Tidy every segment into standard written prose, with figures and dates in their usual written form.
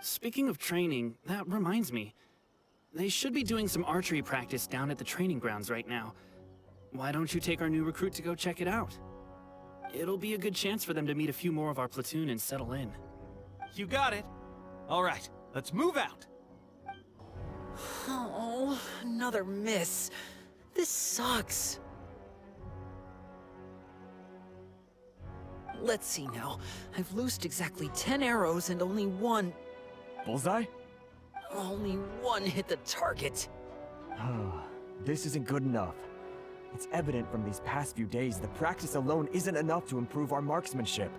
Speaking of training, that reminds me. They should be doing some archery practice down at the training grounds right now. Why don't you take our new recruit to go check it out? It'll be a good chance for them to meet a few more of our platoon and settle in. You got it. All right, let's move out. Oh, another miss. This sucks. Let's see now. I've loosed exactly 10 arrows and only one Bullseye? hit the target. This isn't good enough. It's evident from these past few days that practice alone isn't enough to improve our marksmanship.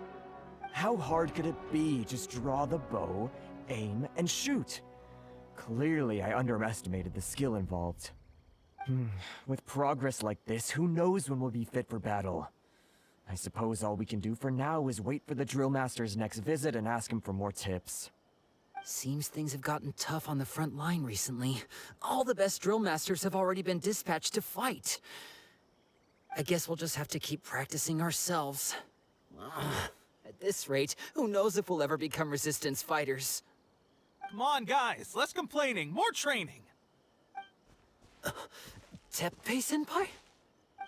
How hard could it be? Just draw the bow, aim, and shoot. Clearly, I underestimated the skill involved. With progress like this, who knows when we'll be fit for battle? I suppose all we can do for now is wait for the drill master's next visit and ask him for more tips. Seems things have gotten tough on the front line recently. All the best drill masters have already been dispatched to fight. I guess we'll just have to keep practicing ourselves. At this rate, who knows if we'll ever become resistance fighters. Come on, guys, less complaining, more training. Teppei-senpai?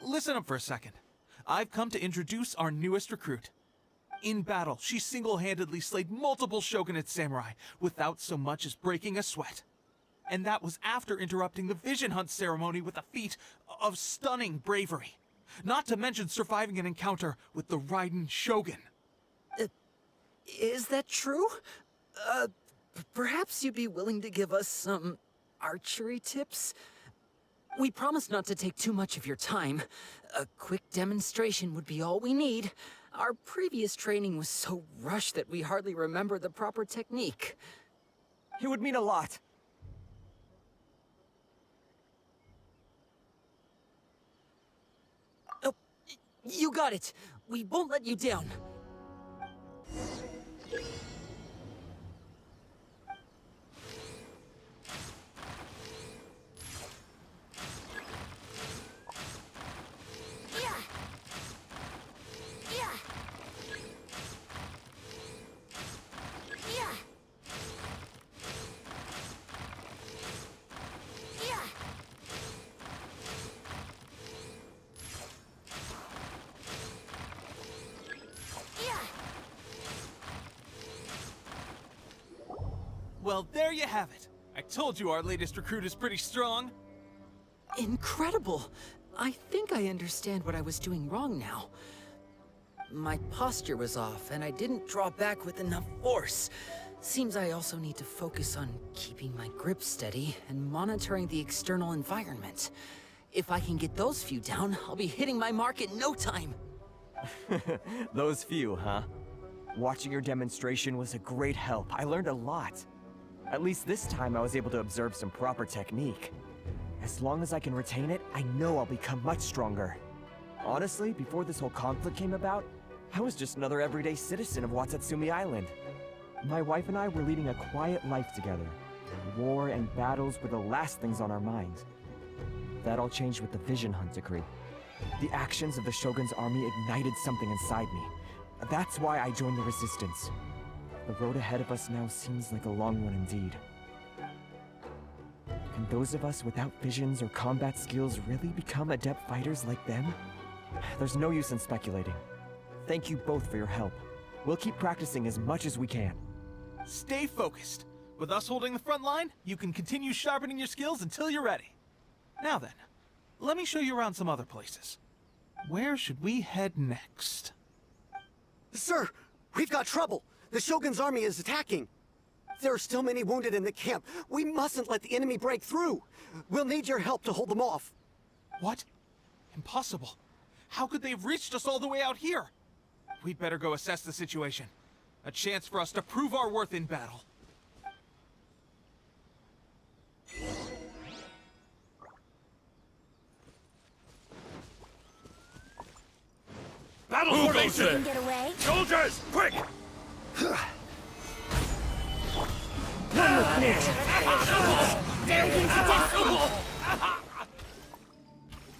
Listen up for a second. I've come to introduce our newest recruit. In battle, she single-handedly slayed multiple shogunate samurai without so much as breaking a sweat. And that was after interrupting the vision hunt ceremony with a feat of stunning bravery. Not to mention surviving an encounter with the Raiden Shogun. Is that true? Perhaps you'd be willing to give us some archery tips? We promise not to take too much of your time. A quick demonstration would be all we need. Our previous training was so rushed that we hardly remember the proper technique. It would mean a lot. Oh, you got it. We won't let you down. Well, there you have it. I told you our latest recruit is pretty strong. Incredible! I think I understand what I was doing wrong now. My posture was off, and I didn't draw back with enough force. Seems I also need to focus on keeping my grip steady and monitoring the external environment. If I can get those few down, I'll be hitting my mark in no time. Those few, huh? Watching your demonstration was a great help. I learned a lot. At least this time I was able to observe some proper technique. As long as I can retain it, I know I'll become much stronger. Honestly, before this whole conflict came about, I was just another everyday citizen of Watatsumi Island. My wife and I were leading a quiet life together. War and battles were the last things on our minds. That all changed with the Vision Hunt decree. The actions of the Shogun's army ignited something inside me. That's why I joined the resistance. The road ahead of us now seems like a long one indeed. Can those of us without visions or combat skills really become adept fighters like them? There's no use in speculating. Thank you both for your help. We'll keep practicing as much as we can. Stay focused. With us holding the front line, you can continue sharpening your skills until you're ready. Now then, let me show you around some other places. Where should we head next? Sir, we've got trouble. The Shogun's army is attacking. There are still many wounded in the camp. We mustn't let the enemy break through. We'll need your help to hold them off. What? Impossible. How could they have reached us all the way out here? We'd better go assess the situation. A chance for us to prove our worth in battle. Battle formation! Get away. Soldiers, quick!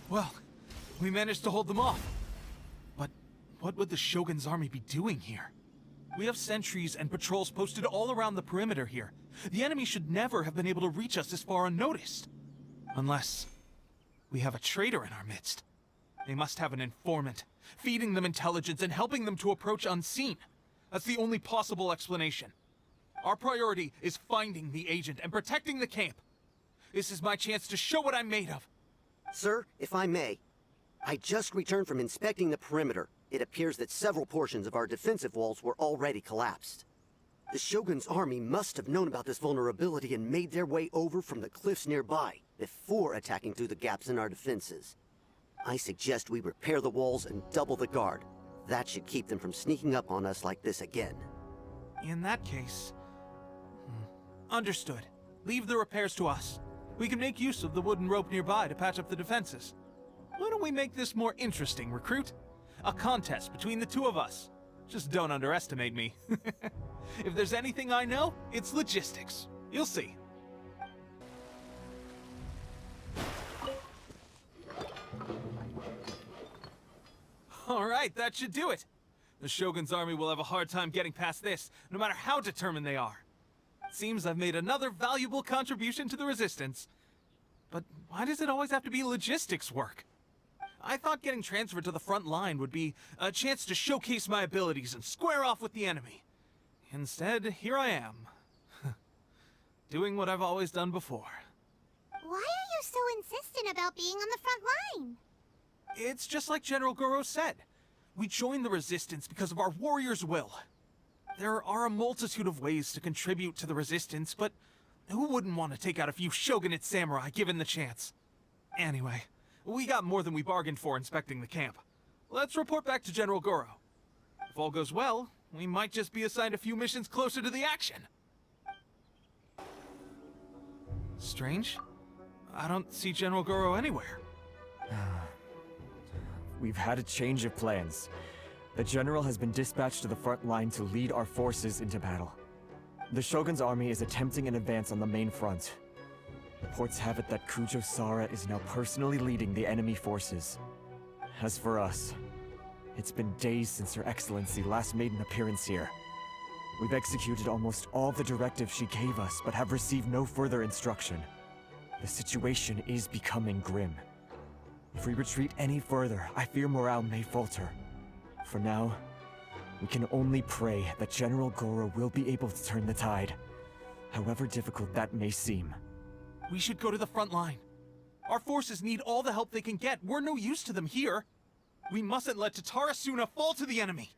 Well, we managed to hold them off. But what would the Shogun's army be doing here? We have sentries and patrols posted all around the perimeter here. The enemy should never have been able to reach us this far unnoticed. Unless we have a traitor in our midst. They must have an informant, feeding them intelligence and helping them to approach unseen. That's the only possible explanation. Our priority is finding the agent and protecting the camp. This is my chance to show what I'm made of. Sir, if I may, I just returned from inspecting the perimeter. It appears that several portions of our defensive walls were already collapsed. The Shogun's army must have known about this vulnerability and made their way over from the cliffs nearby before attacking through the gaps in our defenses. I suggest we repair the walls and double the guard. That should keep them from sneaking up on us like this again. In that case... Understood. Leave the repairs to us. We can make use of the wooden rope nearby to patch up the defenses. Why don't we make this more interesting, recruit? A contest between the two of us. Just don't underestimate me. If there's anything I know, it's logistics. You'll see. Alright, that should do it. The Shogun's army will have a hard time getting past this, no matter how determined they are. It seems I've made another valuable contribution to the resistance. But why does it always have to be logistics work? I thought getting transferred to the front line would be a chance to showcase my abilities and square off with the enemy. Instead, here I am. Doing what I've always done before. Why are you so insistent about being on the front line? It's just like General Goro said. We joined the resistance because of our warrior's will. There are a multitude of ways to contribute to the resistance, but who wouldn't want to take out a few shogunate samurai given the chance? Anyway, we got more than we bargained for inspecting the camp. Let's report back to General Goro. If all goes well, we might just be assigned a few missions closer to the action. Strange. I don't see General Goro anywhere. We've had a change of plans. The general has been dispatched to the front line to lead our forces into battle. The Shogun's army is attempting an advance on the main front. Reports have it that Kujo Sara is now personally leading the enemy forces. As for us, it's been days since Her Excellency last made an appearance here. We've executed almost all the directives she gave us, but have received no further instruction. The situation is becoming grim. If we retreat any further, I fear morale may falter. For now, we can only pray that General Goro will be able to turn the tide, however difficult that may seem. We should go to the front line. Our forces need all the help they can get. We're no use to them here. We mustn't let Tatarasuna fall to the enemy.